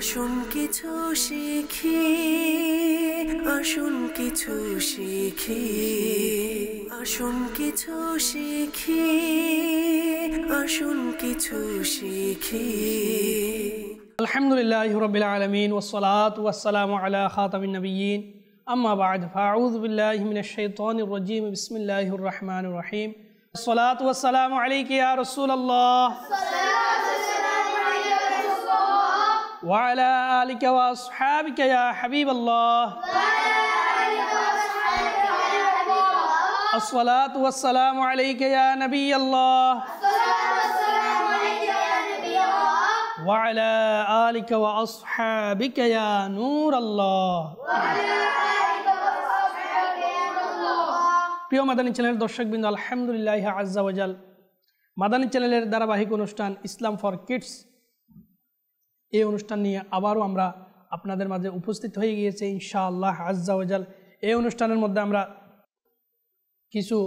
আসুন কিছু শিখি, আসুন কিছু শিখি, আসুন কিছু শিখি, আসুন কিছু শিখি। আলহামদুলিল্লাহি রাব্বিল আলামিন ওয়াসসালাতু ওয়াসসালামু আলা খাতামিন নাবিয়্যিন আম্মা বা'দ ফাআউযু বিল্লাহি মিনাশ শাইতানির রাজীম বিসমিল্লাহির রহমানির রহিম আসসালাতু ওয়াসসালামু আলাইকা ইয়া রাসূলুল্লাহ ওয়া আলা আলিকা ওয়া আসহাবিকা ইয়া হাবিবাল্লাহ আসসালাতু ওয়াসসালামু আলাইকা ইয়া নাবিয়াল্লাহ وعلى آلك وأصحابك يا نور الله প্রিয় মাদানী চ্যানেলের দর্শকবৃন্দ, আলহামদুলিল্লাহ আজ্জা ওয়াজাল মাদানী চ্যানেলের ধারাবাহিক অনুষ্ঠান ইসলাম ফর কিডস, এই অনুষ্ঠান নিয়ে আবারও আমরা আপনাদের মাঝে উপস্থিত হয়ে গিয়েছে ইনশাআল্লাহ আজ্জা ওয়াজাল। এই অনুষ্ঠানের মধ্যে আমরা কিছু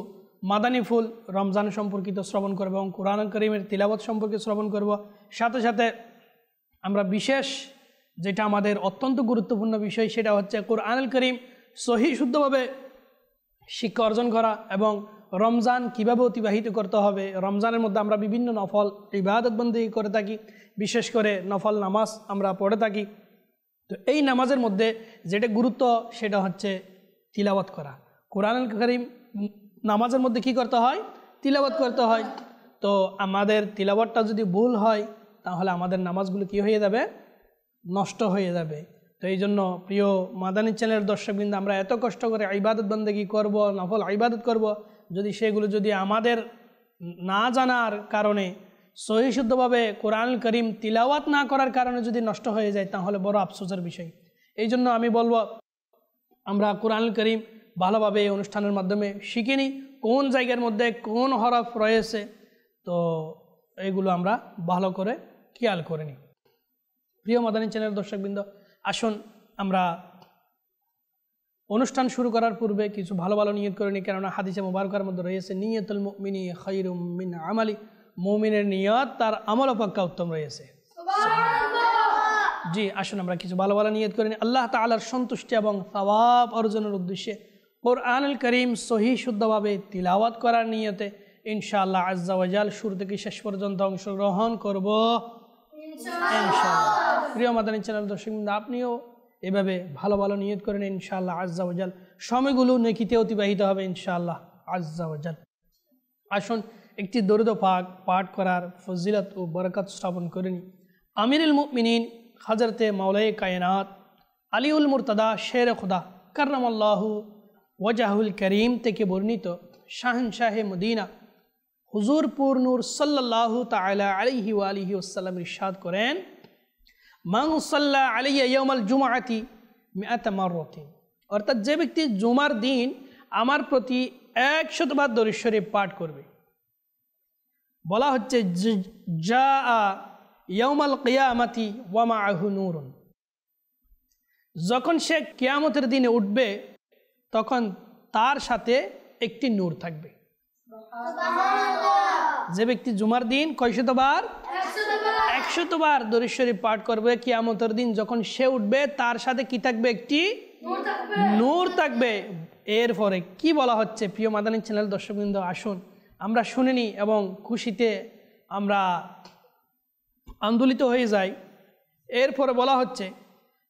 মাদানী ফুল রমজান সম্পর্কিত শ্রবণ করব এবং কোরআন কারীমের তিলাওয়াত সম্পর্কে শ্রবণ করব। সাথে সাথে আমরা বিশেষ যেটা আমাদের অত্যন্ত গুরুত্বপূর্ণ বিষয়, সেটা হচ্ছে কোরআনুল কারীম সহিহ শুদ্ধভাবে শিক্ষা অর্জন করা এবং রমজান কিভাবে অতিবাহিত করতে হবে। রমজানের মধ্যে আমরা বিভিন্ন নফল ইবাদত বন্দেগী করে থাকি, বিশেষ করে নফল নামাজ আমরা পড়ে থাকি। তো এই নামাজের মধ্যে যেটা গুরুত্ব সেটা হচ্ছে তিলাওয়াত করা। কোরআনুল কারীম নামাজের মধ্যে কি করতে হয়? তিলাওয়াত করতে হয়। তো আমাদের তিলাওয়াতটা যদি ভুল হয় তাহলে আমাদের নামাজগুলো কি হয়ে যাবে? নষ্ট হয়ে যাবে। তো এই জন্য প্রিয় মাদানী চ্যানেলের দর্শকবৃন্দ, আমরা এত কষ্ট করে ইবাদত বন্দেগী করব, নফল ইবাদত করব, যদি সেগুলো যদি আমাদের না জানার কারণে সহিহ শুদ্ধভাবে কোরআনুল কারীম তিলাওয়াত না করার কারণে যদি নষ্ট হয়ে যায় তাহলে বড় আফসোসের বিষয়। এই জন্য আমি বলবো আমরা কোরআনুল কারীম ভালোভাবে এই অনুষ্ঠানের মাধ্যমে শিখে নিই, কোন জায়গার মধ্যে কোন হরফ রয়েছে, তো এইগুলো আমরা ভালো করে খেয়াল করে নিই। প্রিয় মাদানী চ্যানেলের দর্শকবৃন্দ, আসুন আমরা অনুষ্ঠান শুরু করার পূর্বে কিছু ভালো ভালো নিয়ত করে নিই, কেননা হাদিসে মুবারকার মধ্যে রয়েছে নিয়তুল মুমিনি খায়রুম মিন আমালি, মুমিনের নিয়ত তার আমল অপেক্ষা উত্তম রয়েছে। জি, আসুন আমরা কিছু ভালো ভালো নিয়ত করে নিই আল্লাহ তাআলার সন্তুষ্টি এবং সওয়াব অর্জনের উদ্দেশ্যে কোরআনুল কারীম সহিহ শুদ্ধভাবে তিলাওয়াত করার নিয়তে ইনশাআল্লাহ আজ্জা ওয়াজাল শুরু থেকে শেষ পর্যন্ত অংশগ্রহণ করব ইনশাআল্লাহ। প্রিয় মাদানী চ্যানেল দর্শকবৃন্দ, আপনিও এভাবে ভালো ভালো নিয়ত করেন ইনশাআল্লাহ আজ্জা ওয়াজাল। সময়গুলো নেকিতে অতিবাহিত হবে ইনশাআল্লাহ আজ্জা ওয়াজাল। আসুন একটি দরুদ পাক পাঠ করার ফজিলত ও বরকত শ্রবণ করে নিই। আমিরুল মুমিনিন হযরতে মাওলায়ে কায়নাত আলীউল মুরতাদা শের খুদা কাররামাল্লাহু ওয়াজহুল করিম থেকে বর্ণিত শাহনশাহে মদিনা হুজুর পুর নূর সাল্লাল্লাহু তাআলা আলাইহি ওয়া আলিহি ওয়াসাল্লাম ইরশাদ করেন, মান সাল্লা আলাইয়া ইয়াউমাল জুমআতি মিআতা মাররাতিন, অর্থাৎ যে ব্যক্তি জুমার দিন আমার প্রতি 100 বার দরুদ শরীফ পাঠ করবে, বলা হচ্ছে জাআ ইয়াউমাল কিয়ামাতি ওয়া মাআহু নূরুন, যখন সে কিয়ামতের দিনে উঠবে তখন তার সাথে একটি নূর থাকবে। যে ব্যক্তি জুমার দিন কয়শতবার? 100 বার দরুদ শরীফ পাঠ করবে, কিয়ামতের দিন যখন সে উঠবে তার সাথে কি থাকবে? একটি নূর থাকবে। এরপরে কি বলা হচ্ছে? প্রিয় মাদানী চ্যানেল দর্শকবৃন্দ, আসুন আমরা শুনে নিই এবং খুশিতে আমরা আন্দোলিত হয়ে যাই। এরপরে বলা হচ্ছে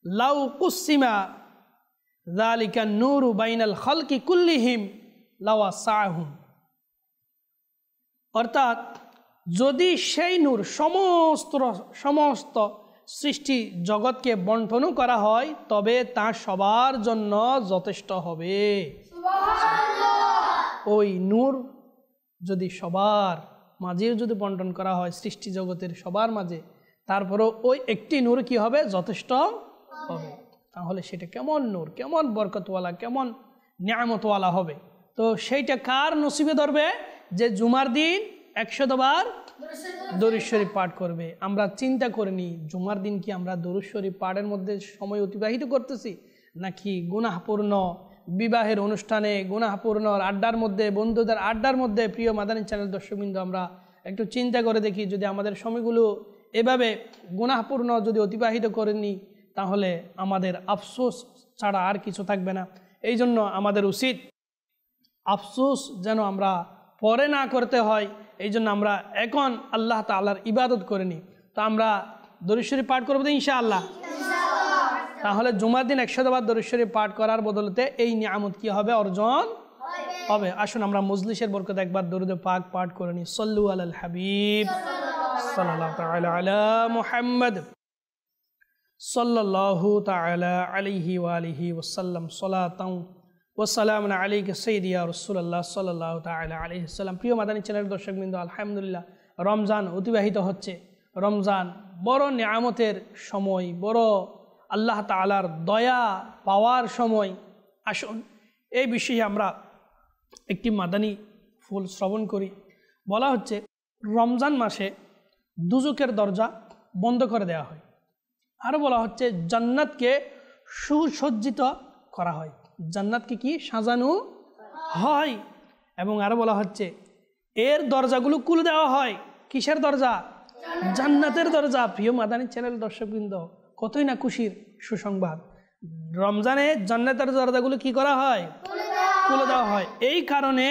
লাউ কুসিমা যালিকা নূরু বাইনাল খালকি কুল্লিহিম লাওয়াসাহুম, অর্থাৎ যদি সেই নূর সমস্ত সৃষ্টি জগৎকে বন্টন করা হয় তবে তা সবার জন্য যথেষ্ট হবে। ওই নূর যদি সবার মাঝে যদি বন্টন করা হয় সৃষ্টি জগতের সবার মাঝে, তারপরও ওই একটি নূর কি হবে? যথেষ্ট হবে। তাহলে সেটা কেমন নূর, কেমন বরকতওয়ালা, কেমন নিয়ামতওয়ালা হবে। তো সেইটা কার নসিবে ধরবে? যে জুমার দিন 100 বার দরুদ শরীফ পাঠ করবে। আমরা চিন্তা করে নিই, জুমার দিন কি আমরা দরুদ শরীফ পাঠের মধ্যে সময় অতিবাহিত করতেছি, নাকি গুনাহপূর্ণ বিবাহের অনুষ্ঠানে, গুনাহপূর্ণ আড্ডার মধ্যে, বন্ধুদের আড্ডার মধ্যে? প্রিয় মাদানী চ্যানেল দর্শকবৃন্দ, আমরা একটু চিন্তা করে দেখি, যদি আমাদের সময়গুলো এভাবে গুনাহপূর্ণ যদি অতিবাহিত করেনি তাহলে আমাদের আফসোস ছাড়া আর কিছু থাকবে না। এই জন্য আমাদের উচিত আফসোস যেন আমরা পরে না করতে হয়, এই জন্য আমরা এখন আল্লাহ তাআলার ইবাদত করে নিই। তো আমরা দরুদ শরীফ পাঠ করবো তো ইনশাআল্লাহ। তাহলে জুমার দিন 100 বার দরুদ শরীফ পাঠ করার বদলতে এই নিয়ামত কি হবে? অর্জন হবে। আসুন আমরা মজলিসের বরকত একবার দরুদ পাক পাঠ করে নিই। সাল্লু আলাল হাবিব সাল্লাল্লাহু তাআলা আলা মুহাম্মদ সাল্লাল্লাহু তাআলা আলাইহি ওয়া আলিহি ওয়াসাল্লাম সালাতান ওয়া সালামুন আলাইকা সাইয়্যিদি ইয়া রাসূলুল্লাহ সাল্লাল্লাহু তাআলা আলাইহি ওয়াসাল্লাম। প্রিয় মাদানী চ্যানেলের দর্শকবৃন্দ, আলহামদুলিল্লাহ রমজান অতিবাহিত হচ্ছে। রমজান বড় নিয়ামতের সময়, বড় আল্লাহ তাআলার দয়া পাওয়ার সময়। আসুন এই বিষয়ে আমরা একটি মাদানী ফুল শ্রবণ করি। বলা হচ্ছে রমজান মাসে দুজকের দরজা বন্ধ করে দেওয়া হয়। আরও বলা হচ্ছে জান্নাতকে সুসজ্জিত করা হয়, জান্নাতকে কি সাজানো হয়। এবং আরও বলা হচ্ছে এর দরজাগুলো খুলে দেওয়া হয়। কিসের দরজা? জান্নাতের দরজা। প্রিয় মাদানী চ্যানেল দর্শকবৃন্দ, কতই না খুশির সুসংবাদ। রমজানে জান্নাতের দরজাগুলো কি করা হয়? খুলে দেওয়া হয়। এই কারণে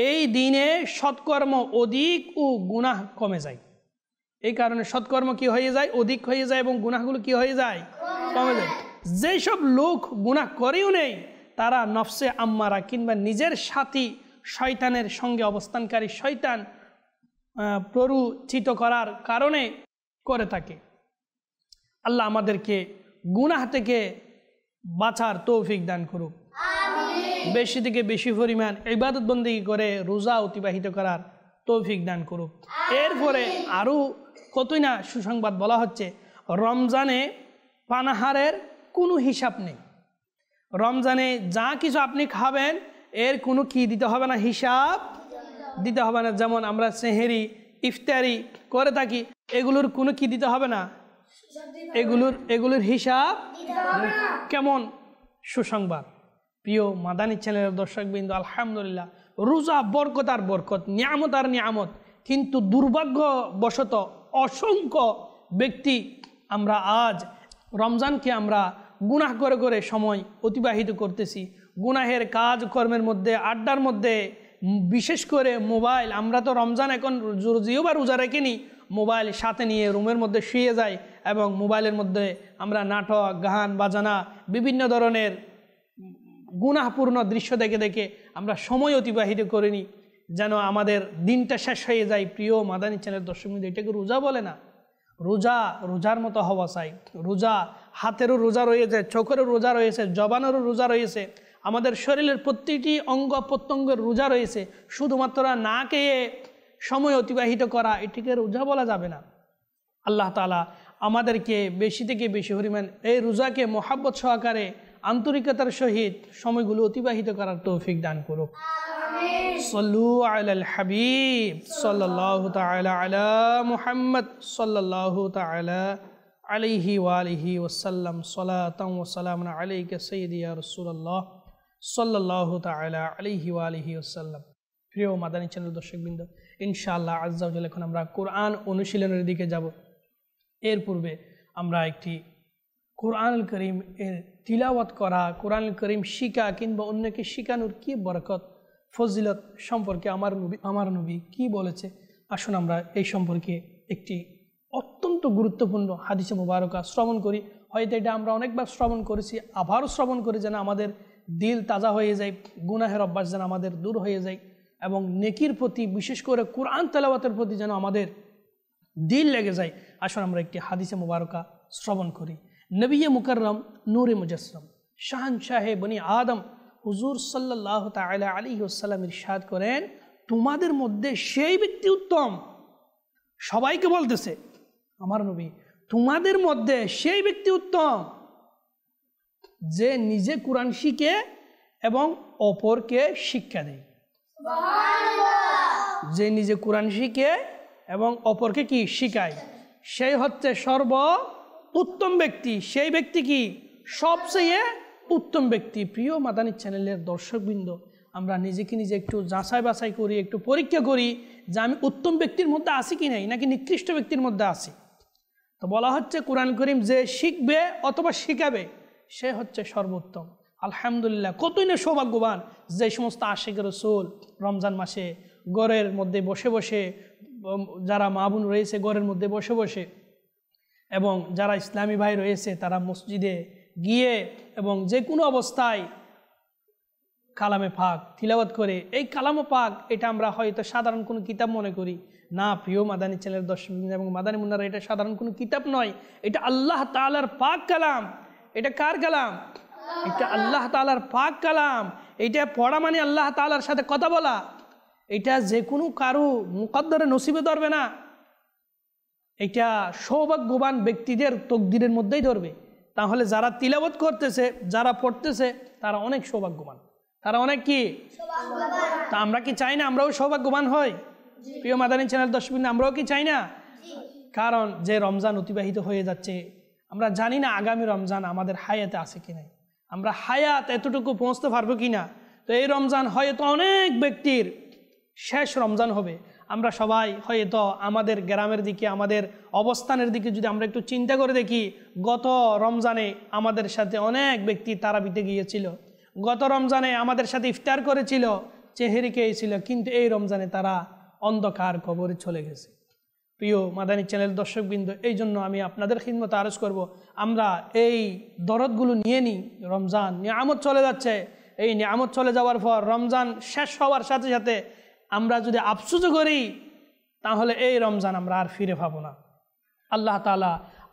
এই দিনে সৎকর্ম অধিক ও গুনাহ কমে যায়। এই কারণে সৎকর্ম কি হয়ে যায়? অধিক হয়ে যায় এবং গুনাহগুলো কি হয়ে যায়? কমে যায়। যেই সব লোক গুনাহ করেও নেই তারা নফসে আম্মারা কিংবা নিজের সাথী শয়তানের সঙ্গে অবস্থানকারী শয়তান প্ররোচিত করার কারণে করে থাকে। আল্লাহ আমাদেরকে গুনাহ থেকে বাঁচার তৌফিক দান করুক। বেশি থেকে বেশি পরিমাণ ইবাদত বন্দেগী করে রোজা অতিবাহিত করার তৌফিক দান করুক। এরপরে আরও কতই না সুসংবাদ বলা হচ্ছে রমজানে পানাহারের কোনো হিসাব নেই। রমজানে যা কিছু আপনি খাবেন এর কোনো কি দিতে হবে না, হিসাব দিতে হবে না। যেমন আমরা সেহেরি ইফতারি করে থাকি, এগুলোর কোনো কি দিতে হবে না, এগুলোর হিসাব কেমন সুসংবাদ। প্রিয় মাদানী চ্যানেলের দর্শকবৃন্দ, আলহামদুলিল্লাহ রোজা বরকত আর বরকত, নিয়ামত আর নিয়ামত। কিন্তু দুর্ভাগ্যবশত অসংখ্য ব্যক্তি আমরা আজ রমজানকে আমরা গুনাহ করে করে সময় অতিবাহিত করতেছি। গুনাহের কাজ কর্মের মধ্যে, আড্ডার মধ্যে, বিশেষ করে মোবাইল। আমরা তো রমজান এখন যদিও বা রোজা রেখেনি, মোবাইল সাথে নিয়ে রুমের মধ্যে শুয়ে যাই এবং মোবাইলের মধ্যে আমরা নাটক, গান বাজানা, বিভিন্ন ধরনের গুনাহপূর্ণ দৃশ্য দেখে দেখে আমরা সময় অতিবাহিত করিনি, যেন আমাদের দিনটা শেষ হয়ে যায়। প্রিয় মাদানী চ্যানেল দর্শকবৃন্দ, এটাকে রোজা বলে না। রোজার মতো হওয়া চাই। রোজা হাতেরও রোজা রয়েছে, চোখেরও রোজা রয়েছে, জবানেরও রোজা রয়েছে, আমাদের শরীরের প্রতিটি অঙ্গ প্রত্যঙ্গের রোজা রয়েছে। শুধুমাত্র না খেয়ে সময় অতিবাহিত করা, এটিকে রোজা বলা যাবে না। আল্লাহ তাআলা আমাদেরকে বেশি থেকে বেশি পরিমাণ এই রোজাকে মহাব্বত সহকারে আন্তরিকতার সহিত সময়গুলো অতিবাহিত করার তৌফিক দান করুক। সাল্লু আলাল হাবিব সাল্লাল্লাহু তাআলা আলা মুহাম্মদ সাল্লাল্লাহু তাআলা আলাইহি ওয়া আলিহি ওয়াসাল্লাম সালাতান ওয়া সালামুন আলাইকা সাইয়্যিদি ইয়া রাসূলুল্লাহ সাল্লাল্লাহু তাআলা আলাইহি ওয়া আলিহি ওয়াসাল্লাম। প্রিয় মাদানী চ্যানেল দর্শকবৃন্দ, ইনশাআল্লাহ আজ্জা ওয়া জাল্লা এখন আমরা কোরআন অনুশীলনের দিকে যাব। এর পূর্বে আমরা একটি কোরআনুল করিম এর তিলাওয়াত করা, কোরআনুল করিম শিখা কিংবা অন্যকে শিখানোর কি বরকত ফজিলত সম্পর্কে আমার নবী কি বলেছে, আসুন আমরা এই সম্পর্কে একটি অত্যন্ত গুরুত্বপূর্ণ হাদিসে মুবারকা শ্রবণ করি। হয়তো এটা আমরা অনেকবার শ্রবণ করেছি, আবারও শ্রবণ করি যেন আমাদের দিল তাজা হয়ে যায়, গুনাহের অভ্যাস যেন আমাদের দূর হয়ে যায় এবং নেকির প্রতি, বিশেষ করে কোরআন তেলাওয়াতের প্রতি যেন আমাদের দিল লেগে যায়। আসুন আমরা একটি হাদিসে মুবারকা শ্রবণ করি। নবী মুকাররম নূরে মুজাসসাম শাহনশাহে বনি আদম হুজুর সাল্লাল্লাহু তাআলা আলাইহি ওয়াসাল্লাম ইরশাদ করেন, তোমাদের মধ্যে সেই ব্যক্তি উত্তম। সবাইকে বলতেছে আমার নবী, তোমাদের মধ্যে সেই ব্যক্তি উত্তম যে নিজে কোরআন শিখে এবং অপরকে শিক্ষা দেয়। যে নিজে কোরআন শিখে এবং অপরকে কি শিখায়, সেই হচ্ছে সর্ব উত্তম ব্যক্তি। সেই ব্যক্তি কি সবচেয়ে উত্তম ব্যক্তি। প্রিয় মাদানী চ্যানেলের দর্শকবৃন্দ, আমরা নিজেকে নিজে একটু যাচাই বাছাই করি, একটু পরীক্ষা করি যে আমি উত্তম ব্যক্তির মধ্যে আছি কি নাই, নাকি নিকৃষ্ট ব্যক্তির মধ্যে আছি। তো বলা হচ্ছে কোরআন করিম যে শিখবে অথবা শিখাবে সে হচ্ছে সর্বোত্তম। আলহামদুলিল্লাহ, কতই না সৌভাগ্যবান যে সমস্ত আশিক রাসূল রমজান মাসে ঘরের মধ্যে বসে বসে, যারা মা বোন রয়েছে ঘরের মধ্যে বসে বসে, এবং যারা ইসলামী ভাই রয়েছে তারা মসজিদে গিয়ে এবং যে কোনো অবস্থায় কালামে পাক তিলাওয়াত করে। এই কালামে পাক এটা আমরা হয়তো সাধারণ কোনো কিতাব মনে করি না। প্রিয় মাদানী চ্যানেলের দর্শক এবং মাদানী মুন্নারা, এটা সাধারণ কোনো কিতাব নয়, এটা আল্লাহ তাআলার পাক কালাম। এটা কার কালাম? এটা আল্লাহ তাআলার পাক কালাম। এটা পড়া মানে আল্লাহ তাআলার সাথে কথা বলা। এটা যে কোনো কারো মুকদ্দরে নসিবে ধরবে না, এটা সৌভাগ্যবান ব্যক্তিদের তকদিরের মধ্যেই ধরবে। তাহলে যারা তিলাওয়াত করতেছে, যারা পড়তেছে, তারা অনেক সৌভাগ্যবান, তারা অনেক কি। তা আমরা কি চাই না আমরাও সৌভাগ্যবান হই? প্রিয় মাদানী চ্যানেল দর্শক, আমরাও কি চাই না? কারণ যে রমজান অতিবাহিত হয়ে যাচ্ছে, আমরা জানি না আগামী রমজান আমাদের হায়াতে আছে কি নাই, আমরা হায়াত এতটুকু পৌঁছতে পারবো কি না। তো এই রমজান হয়তো অনেক ব্যক্তির শেষ রমজান হবে। আমরা সবাই হয়তো আমাদের গ্রামের দিকে, আমাদের অবস্থানের দিকে যদি আমরা একটু চিন্তা করে দেখি, গত রমজানে আমাদের সাথে অনেক ব্যক্তি তারাবিতে গিয়েছিল, গত রমজানে আমাদের সাথে ইফতার করেছিল, চেহারি খেয়েছিল, কিন্তু এই রমজানে তারা অন্ধকার কবরে চলে গেছে। প্রিয় মাদানী চ্যানেল দর্শকবৃন্দ, এই জন্য আমি আপনাদের খিদমতে আরজ করব, আমরা এই দরদগুলো নিয়ে নিই। রমজান নিয়ামত চলে যাচ্ছে, এই নিয়ামত চলে যাওয়ার পর রমজান শেষ হওয়ার সাথে সাথে আমরা যদি আফসোস করি, তাহলে এই রমজান আমরা আর ফিরে পাবো না। আল্লাহ তাআলা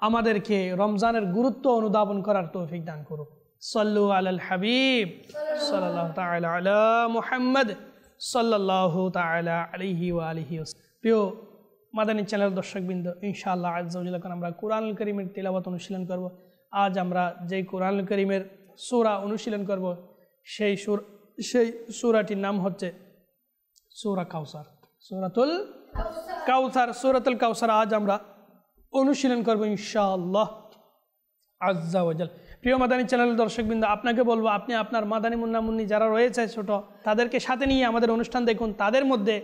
আমাদেরকে রমজানের গুরুত্ব অনুধাবন করার তৌফিক দান করুক। সাল্লু আলাল হাবিব সাল্লাল্লাহু তাআলা আলা মুহাম্মদ সাল্লাল্লাহু তাআলা আলাইহি ওয়া আলিহি। প্রিয় মাদানী চ্যানেল দর্শকবৃন্দ, ইনশাআল্লাহ আজ্জা ওয়া জাল্লা আমরা কোরআনুল কারীমের তিলাওয়াত অনুশীলন করব। আজ আমরা যেই কোরআনুল কারীমের সূরা অনুশীলন করব, সেই সূরাটির নাম হচ্ছে সূরা কাউসার, সূরাতুল কাউসার। সূরাতুল কাউসার আজ আমরা অনুশীলন করব ইনশাআল্লাহ আজ্জা ওয়া জাল্লা। প্রিয় মাদানী চ্যানেল দর্শকবৃন্দ, আপনাকে বলবো, আপনি আপনার মাদানী মুন্না মুন্নি যারা রয়েছে ছোট, তাদেরকে সাথে নিয়ে আমাদের অনুষ্ঠান দেখুন। তাদের মধ্যে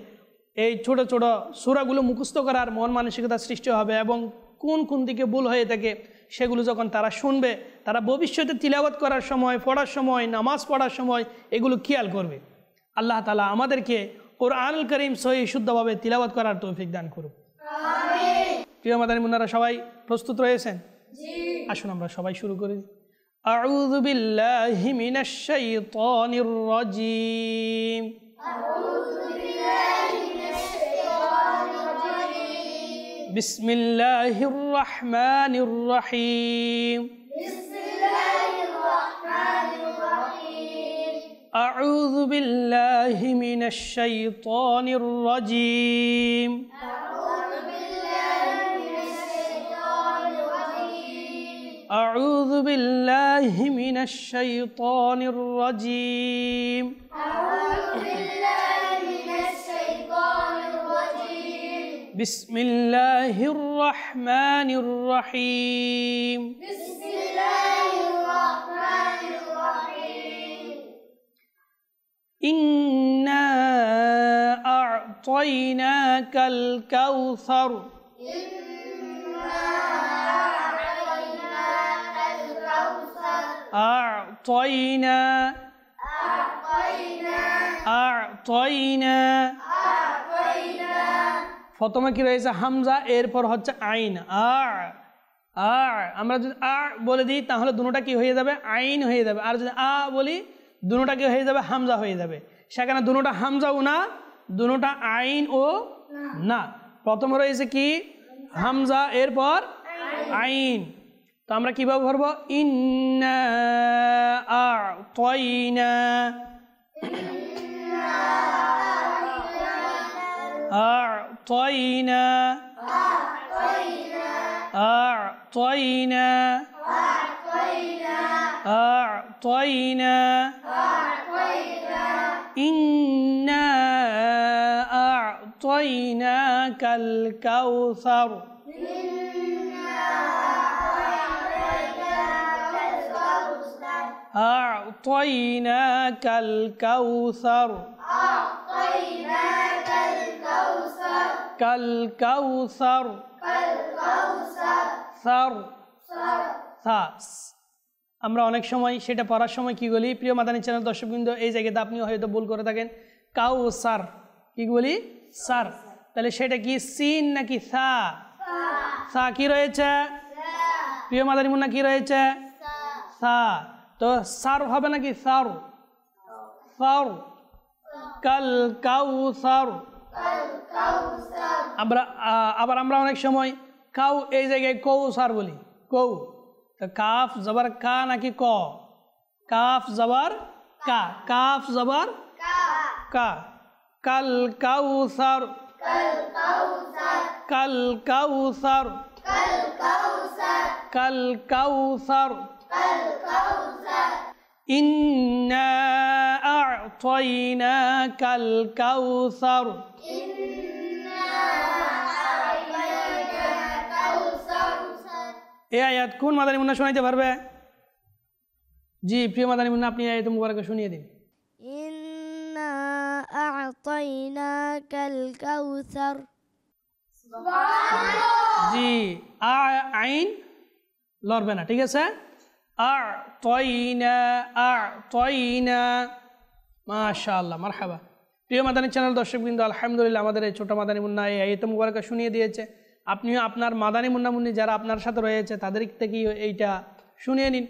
এই ছোট ছোট সূরাগুলো মুখস্থ করার মন মানসিকতা সৃষ্টি হবে, এবং কোন কোন দিকে ভুল হয়ে থাকে সেগুলো যখন তারা শুনবে, তারা ভবিষ্যতে তিলাওয়াত করার সময়, পড়ার সময়, নামাজ পড়ার সময় এগুলো খেয়াল করবে। আল্লাহ তাআলা আমাদেরকে কোরআনুল কারীম সহিহ শুদ্ধভাবে তিলাওয়াত করার তৌফিক দান করুক। আমিন। প্রিয় মাদানী মুন্নারা, সবাই প্রস্তুত রয়েছেন? জি। আসুন আমরা সবাই শুরু করি। আউযু বিল্লাহি মিনাশ শাইতানির রাজীম। আউযু বিল্লাহি মিনাশ শাইতানির রাজীম। বিসমিল্লাহির রাহমানির রহিম। বিসমিল্লাহির রাহমানির রহিম। আউযু বিল্লাহি মিনাশ শাইতানির রাজীম। أعوذ بالله من الشيطان الرجيم. أعوذ بالله من الشيطان الرجيم. بسم الله الرحمن الرحيم. بسم الله الرحمن الرحيم. إنا أعطيناك الكوثر. أعطينا প্রথমে কি রয়েছে? হামজা, এরপর হচ্ছে আইন। আমরা যদি আ বলে দিই তাহলে দুটোটা কি হয়ে যাবে? আইন হয়ে যাবে। আর যদি আ বলি দুটোটা কি হয়ে যাবে? হামজা হয়ে যাবে। সেখানে দুটোটা হামজা ও না, দুটোটা আইন ও না। প্রথমে রয়েছে কি? হামজা, এরপর আইন। তো আমরা কিভাবে পড়ব? ইন্না আ'তাইনা, আ'তাইনা, আ'তাইনা, আ'তাইনা, ইন্না আ'তাইনাকাল কাউসার। أعطيناك الكوثر. أعطيناك الكوثر. كالكوثر. كالكوثر. সার সা। আমরা অনেক সময় সেটা পড়ার সময় কি বলি, প্রিয় মাদানী চ্যানেল দর্শকবৃন্দ, এই জায়গাতে আপনি হয়তো ভুল করে থাকেন, কাউসার কি বলি, সার। তাহলে সেটা কি সিন নাকি সা? সা কি রয়েছে প্রিয় মাদানী মুন্না, কি রয়েছে সা। তো সার হবে নাকি সার? সার। কাল কাউসার। আবার আমরা অনেক সময় কাউ এই জায়গায় কৌসার বলি, কৌ। তো কাফ জবর কা নাকি ক? কাফ জবর কা, কাফ জবর কা। কাল কাউসার, কাল কাউসার, কাল কাউসার। ইন্না আ'তাইনাকাল কাউসার। এই আয়াত কোন মাদানী মুন্না শোনাইতে পারবে? জি প্রিয় মাদানী মুন্না, আপনি আয়াত মুবারক শুনিয়ে দিন। ইন্না আ'তাইনাকাল কাউসার। জি আইন লড়বে না, ঠিক আছে। আ'তাইনা, আ'তাইনা, মাশাআল্লাহ, মারহাবা। প্রিয় মাদানী চ্যানেল দর্শকবৃন্দ, আলহামদুলিল্লাহ আমাদের এই ছোট মাদানী মুন্না এই আয়াত মুবারক শুনিয়ে দিয়েছে। আপনিও আপনার মাদানী মুন্না মুন্নি যারা আপনার সাথে রয়েছে তাদের থেকেই এইটা শুনিয়ে নিন।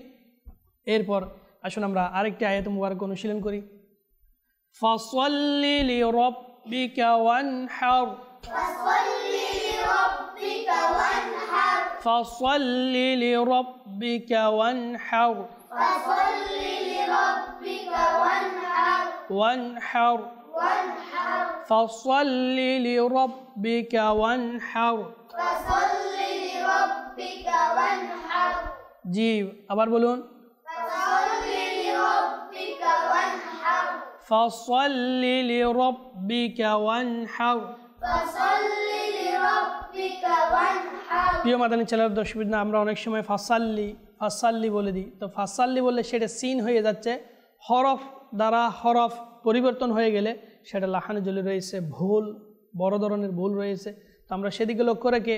এরপর আসুন আমরা আরেকটি আয়াত মুবারক অনুশীলন করি। ফাসাল্লি লিরাব্বিকা ওয়ানহার। ফাসাল্লি লিরাব্বিকা ওয়ানহার। ওয়ানহার। ফাসাল্লি লিরাব্বিকা ওয়ানহার। জি আবার বলুন। ফাসাল্লি লিরাব্বিকা ওয়ানহার। প্রিয় মাদানী চ্যানেলের দর্শকবৃন্দ, আমরা অনেক সময় ফাসাল্লি ফাসাল্লি বলে দিই। তো ফাসাল্লি বললে সেটা সিন হয়ে যাচ্ছে, হরফ দ্বারা হরফ পরিবর্তন হয়ে গেলে সেটা লাহানে জলে রয়েছে, ভুল, বড় ধরনের ভুল রয়েছে। তো আমরা সেদিকে লক্ষ্য রেখে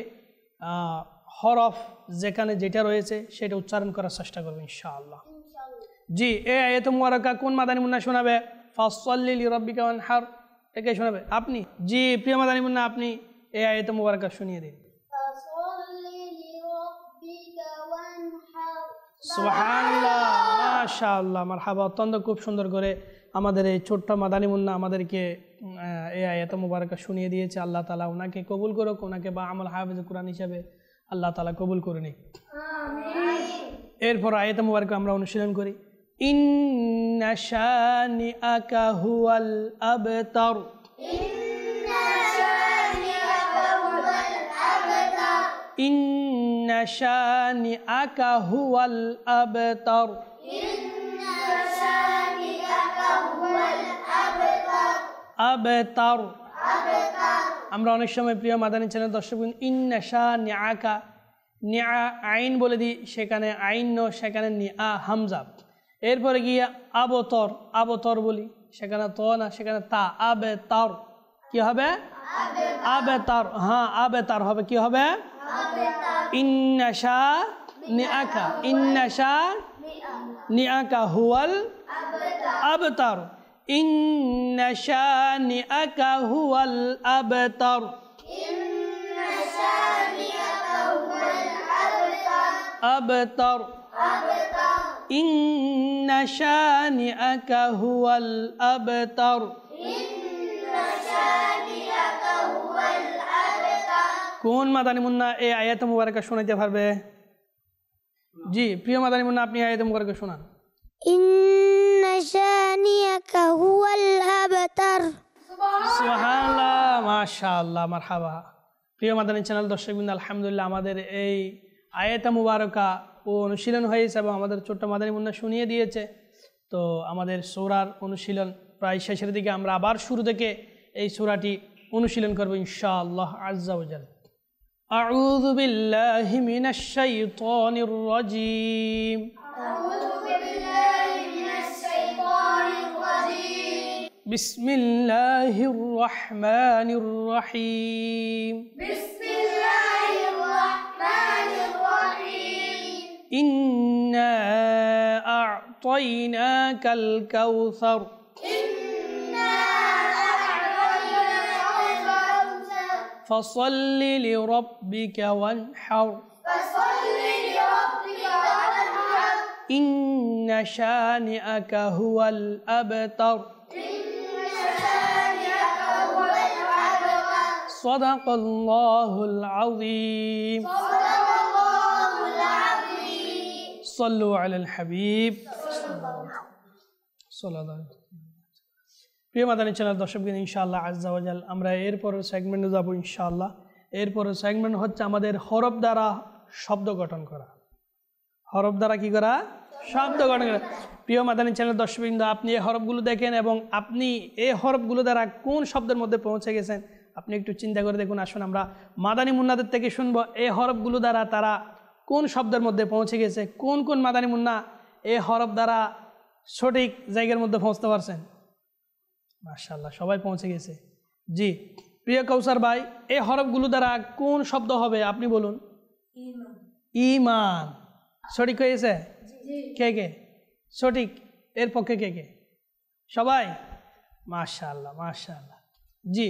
হরফ যেখানে যেটা রয়েছে সেটা উচ্চারণ করার চেষ্টা করবো ইনশাআল্লাহ। জি এই আয়াত মুবারকা কোন মাদানী মুন্না শোনাবে? ফাসাল্লি লিরাব্বিকা ওয়ানহার, একে শোনাবে আপনি। জি প্রিয় মাদানী মুন্না, আপনি এই আয়াত মুবারকা শুনিয়ে দিন। সুবহানাল্লাহ, মাশাআল্লাহ, মারহাবা। অত্যন্ত খুব সুন্দর করে আমাদের এই ছোট্ট মাদানী মুন্না আমাদেরকে এই আয়াত মুবারকা শুনিয়ে দিয়েছে। আল্লাহ তাআলা ওনাকে কবুল করুক, ওনাকে বা আমল হাফেজ কুরআন হিসেবে আল্লাহ তাআলা কবুল করে নিক। এরপর আয়াত মুবারকা আমরা অনুশীলন করি। ইন্না শানিআকা হুয়াল আবতার। ইন্না শানিআকা হুয়াল আবতার। আবতার। আমরা অনেক সময় প্রিয় মাদানী চ্যানেল দর্শক ইন্না শানিআকা, নিআ আইন বলে দিই, সেখানে আইন ন, সেখানে নিআ হামজা। এরপরে গিয়ে আবতর, আবতর বলি, সেখানে ত না, সেখানে তা। আবতার কি হবে? আবতার। হ্যাঁ আবতার হবে, কি হবে? ইন্না শানিআকা, ইন্না শানিআকা হুয়াল আবতার। ইন্না শানিআকা হুয়াল আবতার। আবতার। ইন্না শানিআকা হুয়াল আবতার। কোন মাদানী মুন্না এই আয়াত মুবারকা শোনাতে পারবে? জি প্রিয় মাদানী মুন্না, আপনি আয়াত মুবারকা শোনান। ইন্না শানিআকা হুয়াল আবতার। সুবহানাল্লাহ, মাশাআল্লাহ, মারহাবা। প্রিয় মাদানী চ্যানেল দর্শকবৃন্দ, আলহামদুলিল্লাহ আমাদের এই আয়াত মুবারকা ও অনুশীলন হয়েছে এবং আমাদের ছোট্ট মাদানী মুন্না শুনিয়ে দিয়েছে। তো আমাদের সূরার অনুশীলন প্রায় শেষের দিকে। আমরা আবার শুরু থেকে এই সূরাটি অনুশীলন করব ইনশাআল্লাহ আজ্জা ওয়া জাল। আউযু বিল্লাহি মিনাশ শাইতানির রাজীম। বিসমিল্লাহির রহমানির রহিম। إنا أعطيناك الكوثر فصل لربك وانحر إن شانئك هو الأبتر صدق الله العظيم صلوا على الحبيب صلى الله عليه وسلم প্রিয় মাদানী চ্যানেল দর্শকগণ ইনশাআল্লাহ আজ্জা ওয়াজাল আমরা এরপরের সেগমেন্টে যাব ইনশাআল্লাহ। এরপরের সেগমেন্ট হচ্ছে আমাদের হরফ দ্বারা শব্দ গঠন করা। হরফ দ্বারা কি করা? শব্দ গঠন করা। প্রিয় মাদানী চ্যানেল দর্শকবৃন্দ, আপনি এই হরফগুলো দেখেন এবং আপনি এই হরফগুলো দ্বারা কোন শব্দের মধ্যে পৌঁছে গেছেন আপনি একটু চিন্তা করে দেখুন। আসুন আমরা মাদানী মুন্নাদের থেকে শুনবো এই হরফগুলো দ্বারা তারা কোন শব্দের মধ্যে পৌঁছে গেছে, কোন কোন মাদানী মুন্না এই হরফ দ্বারা সঠিক জায়গার মধ্যে পৌঁছতে পারছেন। মাশাআল্লাহ, সবাই পৌঁছে গেছে। জি প্রিয় কৌসার ভাই, এই হরফগুলো দ্বারা কোন শব্দ হবে আপনি বলুন। ঈমান সঠিক হয়েছে? কে কে সঠিক? এর পক্ষে কে কে? সবাই? মাশাআল্লাহ মাশাআল্লাহ। জি,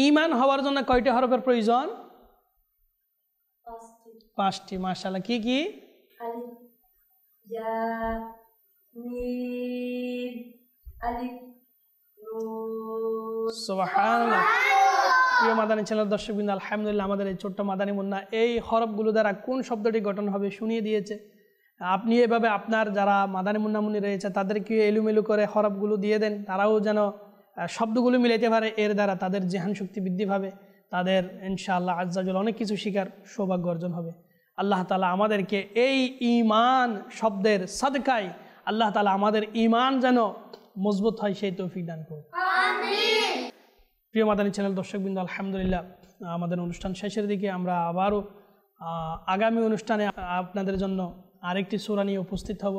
ঈমান হওয়ার জন্য কয়টি হরফের প্রয়োজন? 5টি। মাশাআল্লাহ, কি কি? আলিফ, ইয়া, মিম, আলিফ, নুন। সুবহানাল্লাহ। প্রিয় মাদানী চ্যানেল দর্শকবৃন্দ, আলহামদুলিল্লাহ আমাদের এই ছোট্ট মাদানী মুন্না এই হরফগুলো দ্বারা কোন শব্দটি গঠন হবে শুনিয়ে দিয়েছে। আপনি এভাবে আপনার যারা মাদানী মুন্না মুন্নি রয়েছে তাদেরকে এলোমেলো করে হরফগুলো দিয়ে দেন, তারাও যেন শব্দগুলো মিলাইতে পারে। এর দ্বারা তাদের জেহান শক্তি বৃদ্ধি পাবে, তাদের ইনশাআল্লাহ আজ্জা ওয়াজাল অনেক কিছু শিকার সৌভাগ্য অর্জন হবে। আল্লাহ তাআলা আমাদেরকে এই ঈমান শব্দের সাদকায় আল্লাহ তাআলা আমাদের ঈমান যেন মজবুত হয় সেই তৌফিক দান করুন। আমিন। প্রিয় মাদানী চ্যানেল দর্শকবৃন্দ, আলহামদুলিল্লাহ আমাদের অনুষ্ঠান শেষের দিকে আমরা আবারও আগামী অনুষ্ঠানে আপনাদের জন্য আরেকটি সূরা নিয়ে উপস্থিত হব।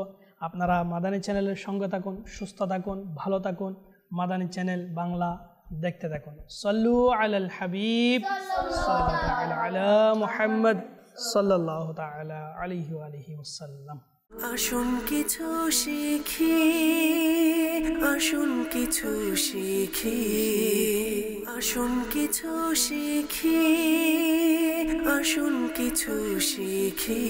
আপনারা মাদানী চ্যানেলের সঙ্গে থাকুন, সুস্থ থাকুন, ভালো থাকুন। মাদানী চ্যানেল বাংলা দেখতে থাকুন। সাল্লু আলাল হাবিব সাল্লাল্লাহু আলা মুহাম্মদ সাল্লাল্লাহু তাআলা আলাইহি ওয়া আলিহি ওয়াসাল্লাম। আসুন কিছু শিখি, আসুন কিছু শিখি, আসুন কিছু শিখি, আসুন কিছু শিখি।